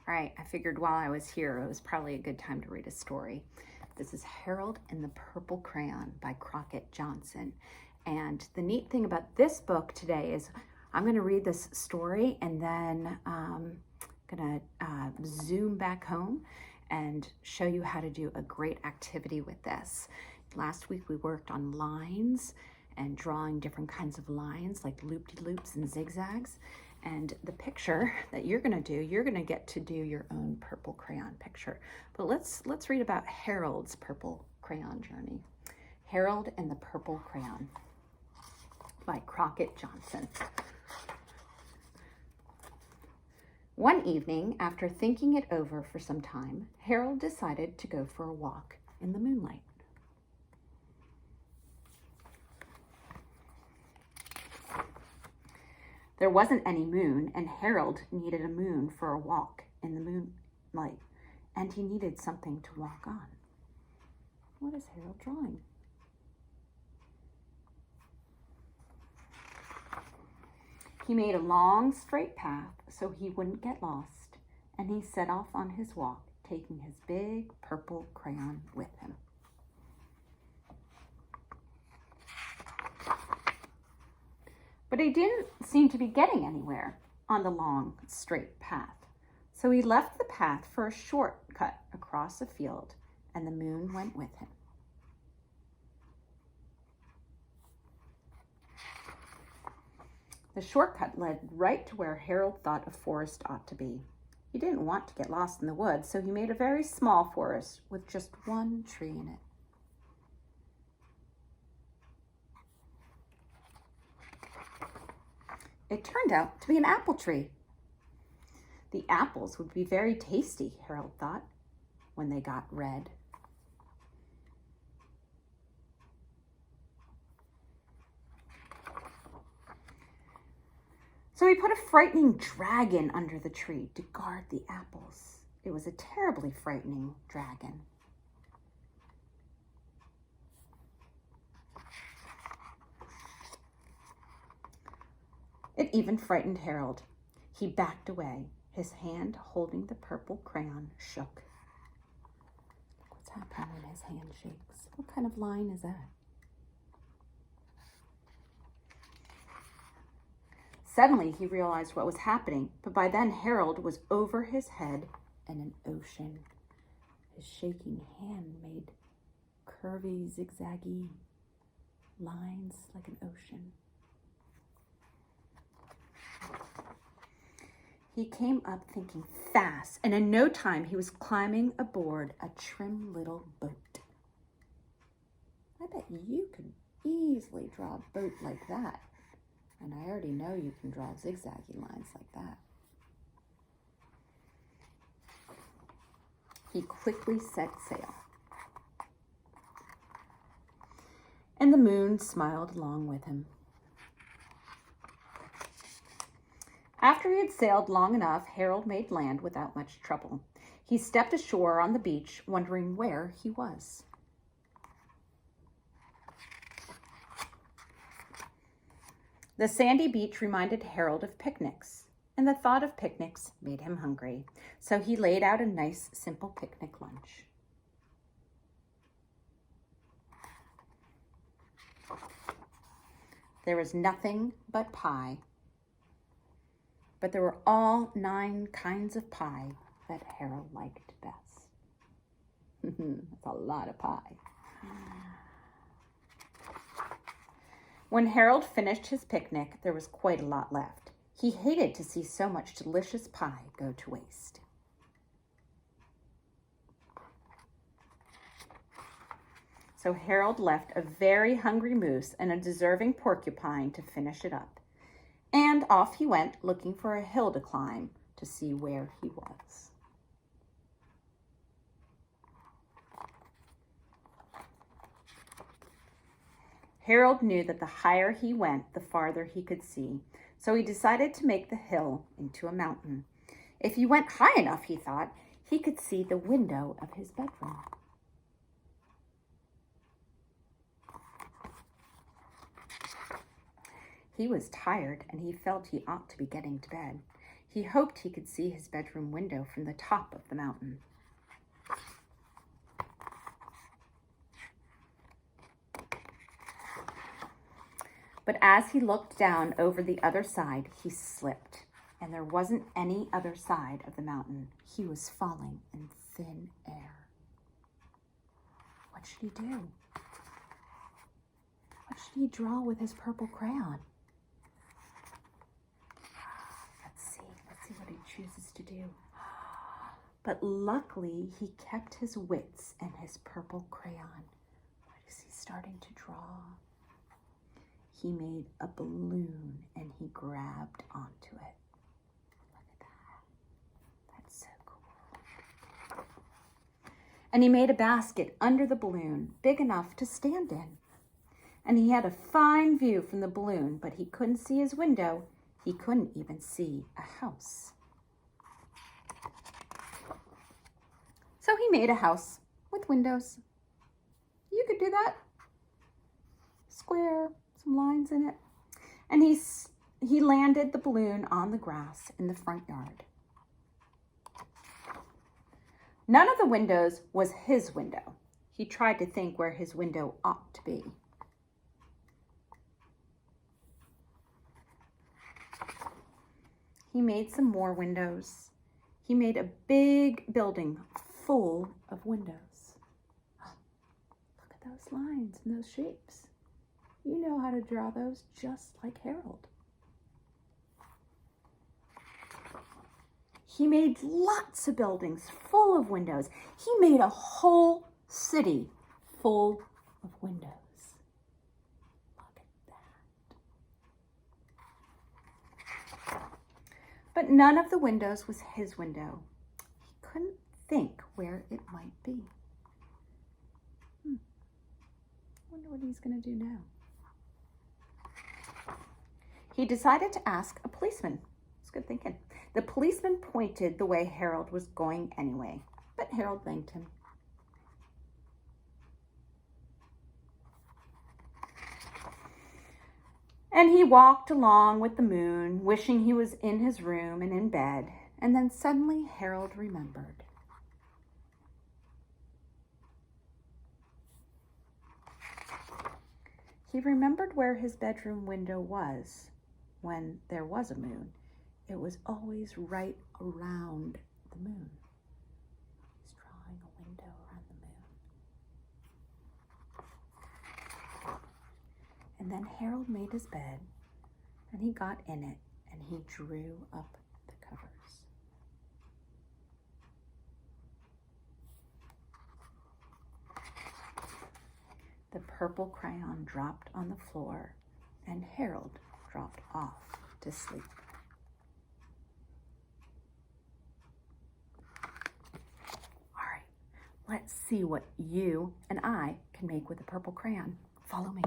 All right, I figured while I was here, it was probably a good time to read a story. This is Harold and the Purple Crayon by Crockett Johnson. And the neat thing about this book today is I'm going to read this story and then I'm going to zoom back home and show you how to do a great activity with this. Last week we worked on lines and drawing different kinds of lines like loop-de-loops and zigzags. And the picture that you're going to do, you're going to get to do your own purple crayon picture. But let's read about Harold's purple crayon journey. Harold and the Purple Crayon by Crockett Johnson. One evening, after thinking it over for some time, Harold decided to go for a walk in the moonlight. There wasn't any moon, and Harold needed a moon for a walk in the moonlight, and he needed something to walk on. What is Harold drawing? He made a long, straight path so he wouldn't get lost, and he set off on his walk, taking his big purple crayon with him. But he didn't seem to be getting anywhere on the long, straight path. So he left the path for a shortcut across a field, and the moon went with him. The shortcut led right to where Harold thought a forest ought to be. He didn't want to get lost in the woods, so he made a very small forest with just one tree in it. It turned out to be an apple tree. The apples would be very tasty, Harold thought, when they got red. So he put a frightening dragon under the tree to guard the apples. It was a terribly frightening dragon. It even frightened Harold. He backed away. His hand holding the purple crayon shook. Look what's happening when his hand shakes. What kind of line is that? Suddenly he realized what was happening, but by then Harold was over his head in an ocean. His shaking hand made curvy, zigzaggy lines like an ocean. He came up thinking fast, and in no time he was climbing aboard a trim little boat. I bet you could easily draw a boat like that. And I already know you can draw zigzaggy lines like that. He quickly set sail. And the moon smiled along with him. After he had sailed long enough, Harold made land without much trouble. He stepped ashore on the beach, wondering where he was. The sandy beach reminded Harold of picnics, and the thought of picnics made him hungry. So he laid out a nice, simple picnic lunch. There was nothing but pie. But there were all 9 kinds of pie that Harold liked best. That's a lot of pie. When Harold finished his picnic, there was quite a lot left. He hated to see so much delicious pie go to waste. So Harold left a very hungry moose and a deserving porcupine to finish it up. And off he went, looking for a hill to climb to see where he was. Harold knew that the higher he went, the farther he could see, so he decided to make the hill into a mountain. If he went high enough, he thought, he could see the window of his bedroom. He was tired, and he felt he ought to be getting to bed. He hoped he could see his bedroom window from the top of the mountain. But as he looked down over the other side, he slipped, and there wasn't any other side of the mountain. He was falling in thin air. What should he do? What should he draw with his purple crayon? Let's see what he chooses to do. But luckily, he kept his wits and his purple crayon. What is he starting to draw? He made a balloon and he grabbed onto it. Look at that. That's so cool. And he made a basket under the balloon, big enough to stand in. And he had a fine view from the balloon, but he couldn't see his window. He couldn't even see a house. So he made a house with windows. You could do that. Square, some lines in it. And he landed the balloon on the grass in the front yard. None of the windows was his window. He tried to think where his window ought to be. He made some more windows. He made a big building full of windows. Oh, look at those lines and those shapes. You know how to draw those just like Harold. He made lots of buildings full of windows. He made a whole city full of windows. Look at that. But none of the windows was his window. He couldn't think where it might be. I wonder what he's going to do now. He decided to ask a policeman. It's good thinking. The policeman pointed the way Harold was going anyway, but Harold thanked him. And he walked along with the moon, wishing he was in his room and in bed. And then suddenly Harold remembered. He remembered where his bedroom window was when there was a moon. It was always right around the moon. He's drawing a window around the moon. And then Harold made his bed, and he got in it, and he drew up the covers. The purple crayon dropped on the floor, and Harold dropped off to sleep. All right, let's see what you and I can make with a purple crayon. Follow me.